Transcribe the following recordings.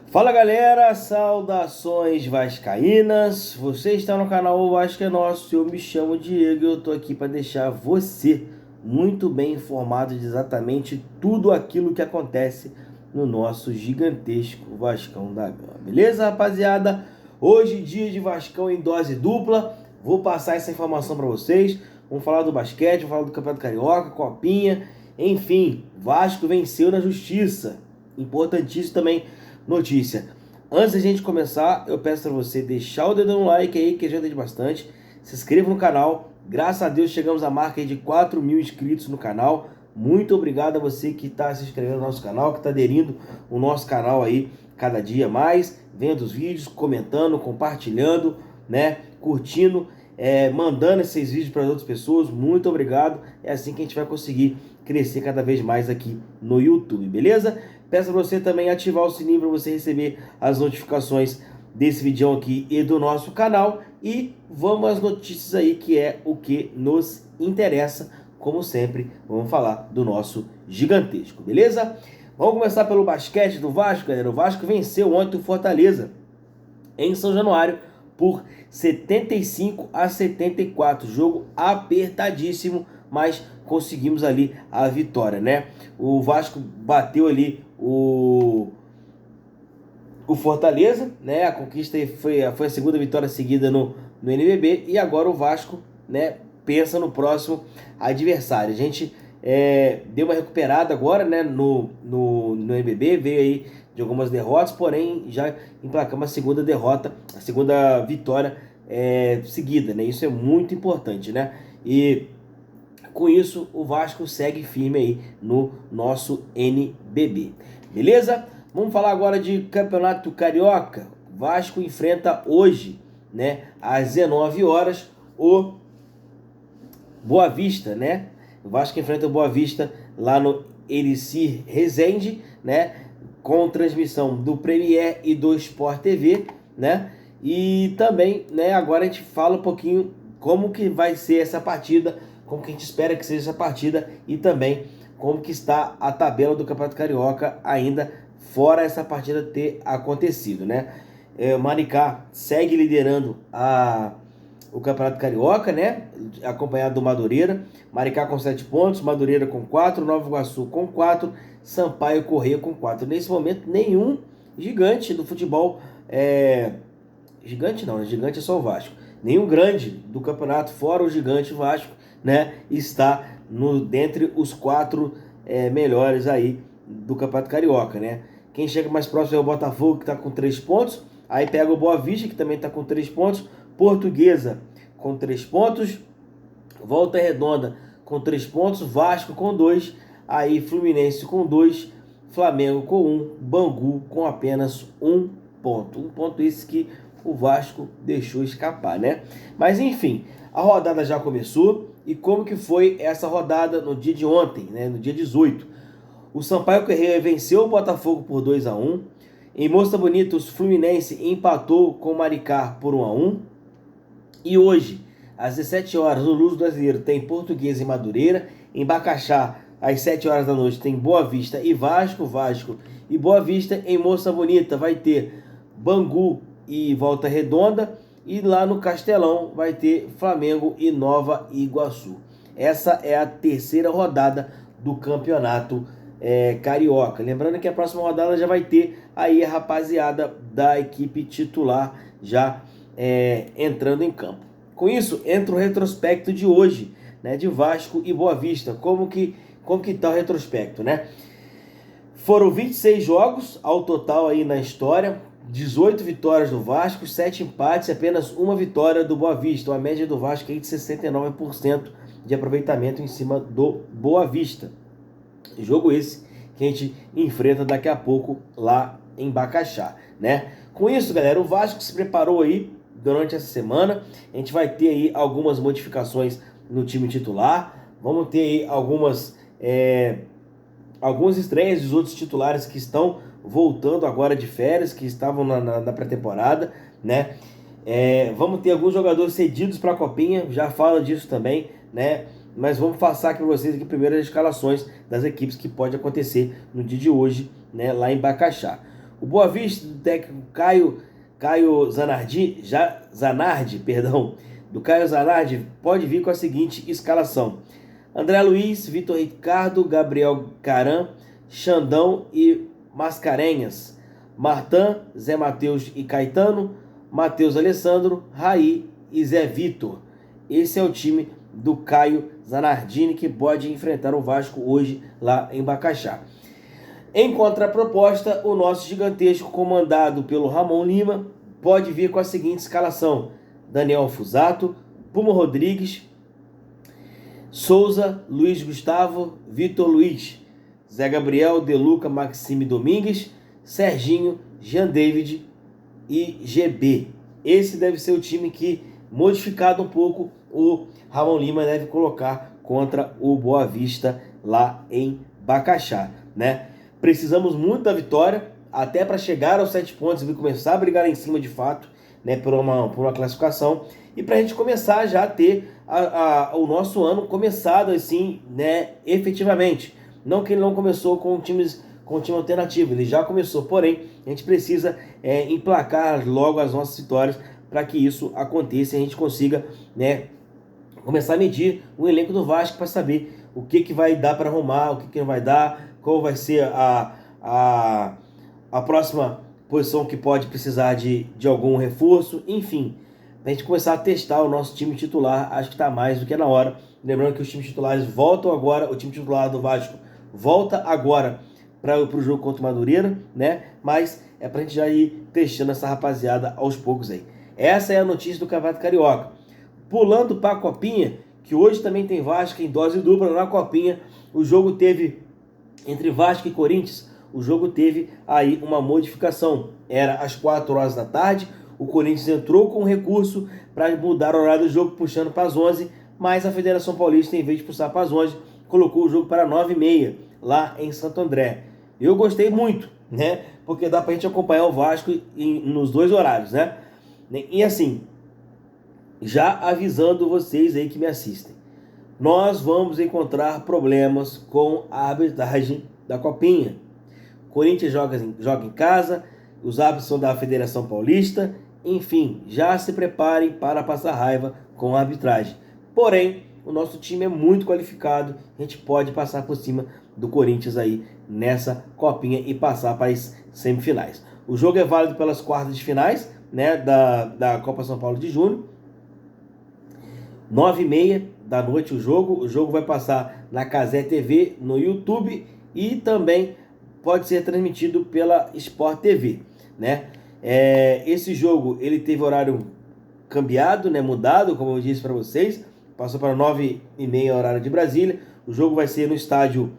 Fala galera, saudações vascaínas, você está no canal O Vasco é Nosso, eu me chamo Diego e eu tô aqui para deixar você muito bem informado de exatamente tudo aquilo que acontece no nosso gigantesco Vascão da Gama, beleza rapaziada? Hoje dia de Vascão em dose dupla, vou passar essa informação para vocês, vamos falar do basquete, vamos falar do Campeonato Carioca, Copinha, enfim, Vasco venceu na justiça, importantíssimo também notícia. Antes da gente começar, eu peço para você deixar o dedo no like aí, que ajuda bastante. Se inscreva no canal. Graças a Deus chegamos à marca aí de 4.000 inscritos no canal. Muito obrigado a você que está se inscrevendo no nosso canal, que está aderindo o nosso canal aí cada dia mais, vendo os vídeos, comentando, compartilhando, né, curtindo, mandando esses vídeos para outras pessoas. Muito obrigado. É assim que a gente vai conseguir crescer cada vez mais aqui no YouTube, beleza? Peço a você também ativar o sininho para você receber as notificações desse vídeo aqui e do nosso canal. E vamos às notícias aí, que é o que nos interessa. Como sempre, vamos falar do nosso gigantesco, beleza? Vamos começar pelo basquete do Vasco, galera. O Vasco venceu ontem o Fortaleza em São Januário por 75-74. Jogo apertadíssimo, mas conseguimos ali a vitória, né? O Vasco bateu ali o Fortaleza, né? A conquista foi a segunda vitória seguida no NBB, e agora o Vasco, né, pensa no próximo adversário. A gente deu uma recuperada agora, né, no NBB, veio aí de algumas derrotas, porém já emplacamos a segunda derrota, a segunda vitória seguida, né? Isso é muito importante, né? E com isso, o Vasco segue firme aí no nosso NBB. Beleza? Vamos falar agora de Campeonato Carioca. O Vasco enfrenta hoje, né, às 19 horas, o Boa Vista, né? O Vasco enfrenta o Boa Vista lá no Ericir Resende, né? Com transmissão do Premier e do Sport TV, né? E também, né, agora a gente fala um pouquinho como que vai ser essa partida, como que a gente espera que seja essa partida e também como que está a tabela do Campeonato Carioca ainda fora essa partida ter acontecido, né? O Maricá segue liderando o Campeonato Carioca, né? Acompanhado do Madureira. Maricá com 7 pontos, Madureira com 4, Nova Iguaçu com 4, Sampaio Corrêa com 4. Nesse momento, nenhum gigante do futebol, gigante não, né? Gigante é só o Vasco. Nenhum grande do campeonato, fora o gigante Vasco, né, está dentre os 4 melhores aí do Campeonato Carioca, né? Quem chega mais próximo é o Botafogo, que está com 3 pontos. Aí pega o Boa Vista, que também está com 3 pontos. Portuguesa com 3 pontos. Volta Redonda com 3 pontos. Vasco com 2. Aí Fluminense com 2. Flamengo com 1. Bangu com apenas 1 ponto. 1 ponto esse que o Vasco deixou escapar, né? Mas enfim, a rodada já começou. E como que foi essa rodada no dia de ontem, né? No dia 18? O Sampaio Corrêa venceu o Botafogo por 2-1. Em Moça Bonita, o Fluminense empatou com o Maricá por 1-1. E hoje, às 17 horas, no Luso Brasileiro, tem Portuguesa e Madureira. Em Bacaxá, às 7 horas da noite, tem Boa Vista e Vasco. Vasco e Boa Vista. Em Moça Bonita vai ter Bangu e Volta Redonda. E lá no Castelão vai ter Flamengo e Nova Iguaçu. Essa é a terceira rodada do Campeonato Carioca. Lembrando que a próxima rodada já vai ter aí a rapaziada da equipe titular já entrando em campo. Com isso, entra o retrospecto de hoje, né, de Vasco e Boa Vista. Como que está o retrospecto, né? Foram 26 jogos ao total aí na história. 18 vitórias do Vasco, 7 empates e apenas uma vitória do Boa Vista. Uma média do Vasco aí de 69% de aproveitamento em cima do Boa Vista. Jogo esse que a gente enfrenta daqui a pouco lá em Bacaxá, né? Com isso, galera, o Vasco se preparou aí durante essa semana. A gente vai ter aí algumas modificações no time titular. Vamos ter aí algumas estreias dos outros titulares que estão voltando agora de férias, que estavam na pré-temporada, né? Vamos ter alguns jogadores cedidos para a Copinha, já falo disso também, né? mas vamos passar aqui para vocês aqui primeiro as escalações das equipes que pode acontecer no dia de hoje, né, lá em Bacaxá. O Boa Vista, do técnico Caio Zanardi, do Caio Zanardi, pode vir com a seguinte escalação: André Luiz, Vitor Ricardo, Gabriel Caran, Xandão e Mascarenhas, Martã, Zé Matheus e Caetano, Matheus Alessandro, Raí e Zé Vitor. Esse é o time do Caio Zanardini que pode enfrentar o Vasco hoje lá em Bacaxá. Em contraproposta, o nosso gigantesco, comandado pelo Ramon Lima, pode vir com a seguinte escalação: Daniel Fusato, Puma Rodrigues, Souza, Luiz Gustavo, Vitor Luiz, Zé Gabriel, Deluca, Maxime Domingues, Serginho, Jean David e GB. Esse deve ser o time que, modificado um pouco, o Ramon Lima deve colocar contra o Boa Vista lá em Bacaxá, né? Precisamos muito da vitória, até para chegar aos 7 pontos e começar a brigar em cima de fato, né, por uma classificação, e para a gente começar já a ter o nosso ano começado assim, né, efetivamente. Não que ele não começou com time alternativo, ele já começou, porém a gente precisa emplacar logo as nossas vitórias para que isso aconteça e a gente consiga, né, começar a medir o elenco do Vasco para saber o que vai dar para arrumar, o que não vai dar, qual vai ser a próxima posição que pode precisar de algum reforço, enfim, para a gente começar a testar o nosso time titular. Acho que está mais do que na hora. Lembrando que os times titulares voltam agora, o time titular do Vasco volta agora para o jogo contra o Madureira, né? Mas é para a gente já ir testando essa rapaziada aos poucos aí. Essa é a notícia do Campeonato Carioca. Pulando para a Copinha, que hoje também tem Vasco em dose dupla na Copinha. O jogo teve, entre Vasco e Corinthians, o jogo teve aí uma modificação. Era às 4 horas da tarde, o Corinthians entrou com recurso para mudar o horário do jogo, puxando para as 11, mas a Federação Paulista, em vez de puxar para as 11, colocou o jogo para 9h30, lá em Santo André. Eu gostei muito, né? Porque dá para a gente acompanhar o Vasco nos dois horários, né? E assim, já avisando vocês aí que me assistem, nós vamos encontrar problemas com a arbitragem da Copinha. Corinthians joga em casa, os árbitros são da Federação Paulista, enfim, já se preparem para passar raiva com a arbitragem. Porém, o nosso time é muito qualificado, a gente pode passar por cima do Corinthians aí nessa Copinha e passar para as semifinais. O jogo é válido pelas quartas de finais, né, da Copa São Paulo de Junho. 9h30 da noite o jogo vai passar na Cazé TV, no YouTube, e também pode ser transmitido pela Sport TV, né? Esse jogo ele teve horário cambiado, né, mudado, como eu disse para vocês, passou para 9h30 horário de Brasília. O jogo vai ser no estádio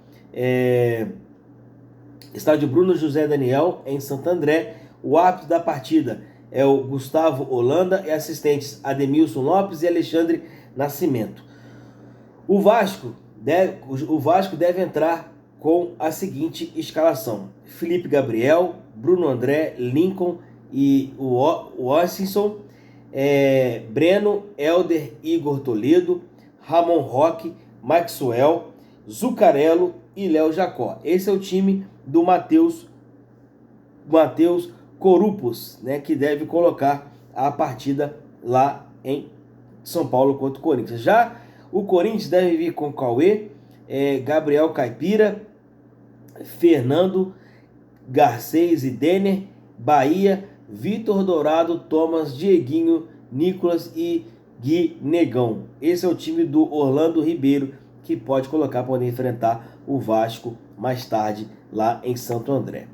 Bruno José Daniel, em Santo André. O árbitro da partida é o Gustavo Holanda e assistentes Ademilson Lopes e Alexandre Nascimento. O Vasco deve entrar com a seguinte escalação: Felipe Gabriel, Bruno André, Lincoln e o Washington, Breno, Elder, Igor Toledo, Ramon Roque, Maxwell, Zucarello e Léo Jacó. Esse é o time do Matheus Corupos, né, que deve colocar a partida lá em São Paulo contra o Corinthians. Já o Corinthians deve vir com Cauê, Gabriel Caipira, Fernando, Garcês e Denner, Bahia, Vitor Dourado, Thomas, Dieguinho, Nicolas e Gui Negão. Esse é o time do Orlando Ribeiro, que pode colocar para poder enfrentar o Vasco mais tarde lá em Santo André.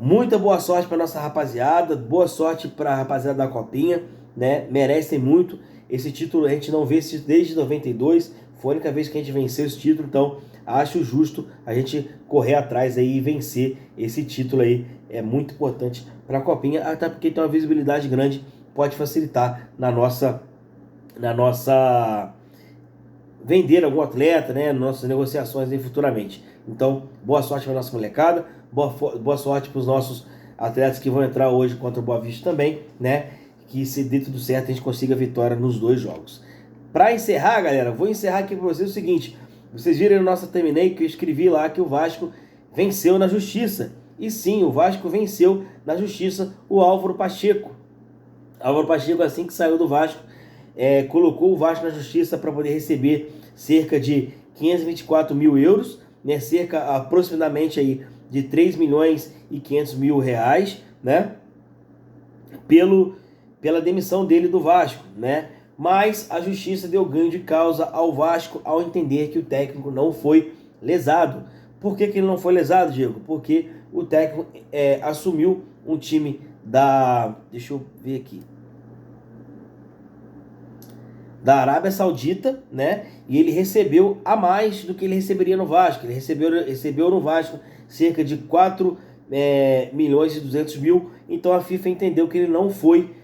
Muita boa sorte para nossa rapaziada, boa sorte para a rapaziada da Copinha, né? Merecem muito. Esse título a gente não vê desde 92, foi a única vez que a gente venceu esse título, então acho justo a gente correr atrás aí e vencer esse título aí. É muito importante para a Copinha, até porque tem uma visibilidade grande, pode facilitar na nossa vender algum atleta, né, nossas negociações aí futuramente. Então, boa sorte para nossa molecada, boa sorte para os nossos atletas que vão entrar hoje contra o Boa Vista também, né, que se der tudo certo a gente consiga a vitória nos dois jogos. Para encerrar, galera, vou encerrar aqui para vocês o seguinte. Vocês viram no nosso thumbnail que eu escrevi lá que o Vasco venceu na justiça. E sim, o Vasco venceu na justiça o Álvaro Pacheco. Álvaro Pacheco, assim que saiu do Vasco, colocou o Vasco na justiça para poder receber cerca de 524 mil euros, né, cerca aproximadamente aí de 3 milhões e 500 mil reais, né, pela demissão dele do Vasco, né? Mas a justiça deu ganho de causa ao Vasco ao entender que o técnico não foi lesado. Por que ele não foi lesado, Diego? Porque o técnico assumiu um time deixa eu ver aqui, da Arábia Saudita, né? E ele recebeu a mais do que ele receberia no Vasco. Ele recebeu no Vasco cerca de 4 milhões e 200 mil. Então a FIFA entendeu que ele não foi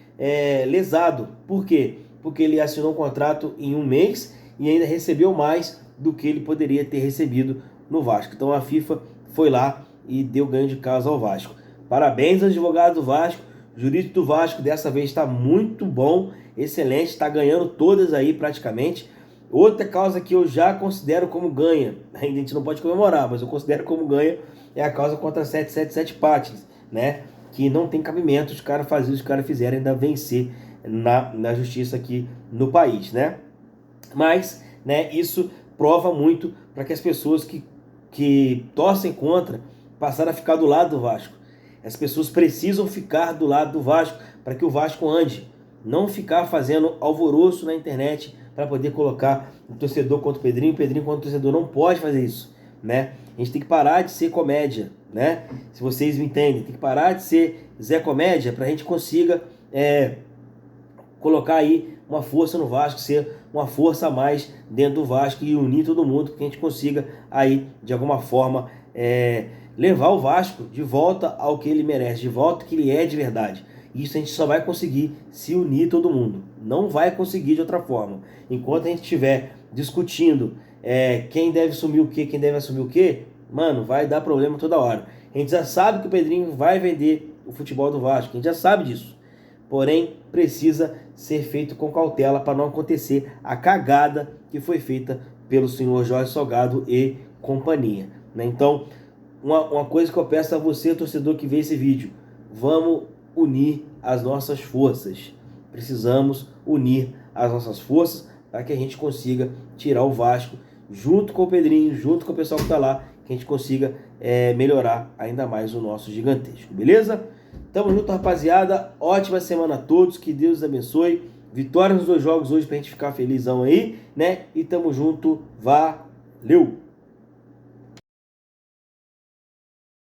lesado. Por quê? Porque ele assinou um contrato em um mês e ainda recebeu mais do que ele poderia ter recebido no Vasco. Então a FIFA foi lá e deu ganho de causa ao Vasco. Parabéns aos advogados do Vasco. O jurídico do Vasco dessa vez está muito bom, excelente, está ganhando todas aí praticamente. Outra causa que eu já considero como ganha, ainda a gente não pode comemorar, mas eu considero como ganha, é a causa contra a 777 Patins, né? Que não tem cabimento os caras fazerem, os caras fizerem ainda vencer na justiça aqui no país, né? Mas, né, isso prova muito para que as pessoas que torcem contra passaram a ficar do lado do Vasco. As pessoas precisam ficar do lado do Vasco para que o Vasco ande. Não ficar fazendo alvoroço na internet para poder colocar o torcedor contra o Pedrinho contra o torcedor. Não pode fazer isso, né? A gente tem que parar de ser comédia, né? Se vocês me entendem, tem que parar de ser Zé Comédia para a gente consiga colocar aí uma força no Vasco, ser uma força a mais dentro do Vasco e unir todo mundo, que a gente consiga aí, de alguma forma, levar o Vasco de volta ao que ele merece, de volta ao que ele é de verdade. Isso a gente só vai conseguir se unir todo mundo. Não vai conseguir de outra forma. Enquanto a gente estiver discutindo quem deve assumir o quê, quem deve assumir o quê, mano, vai dar problema toda hora. A gente já sabe que o Pedrinho vai vender o futebol do Vasco, a gente já sabe disso. Porém, precisa ser feito com cautela para não acontecer a cagada que foi feita pelo senhor Jorge Salgado e companhia, né? Então, uma coisa que eu peço a você, torcedor que vê esse vídeo, vamos unir as nossas forças. Precisamos unir as nossas forças para que a gente consiga tirar o Vasco junto com o Pedrinho, junto com o pessoal que está lá, que a gente consiga melhorar ainda mais o nosso gigantesco, beleza? Tamo junto, rapaziada. Ótima semana a todos. Que Deus abençoe. Vitória nos 2 jogos hoje pra gente ficar felizão aí, né? E tamo junto. Valeu!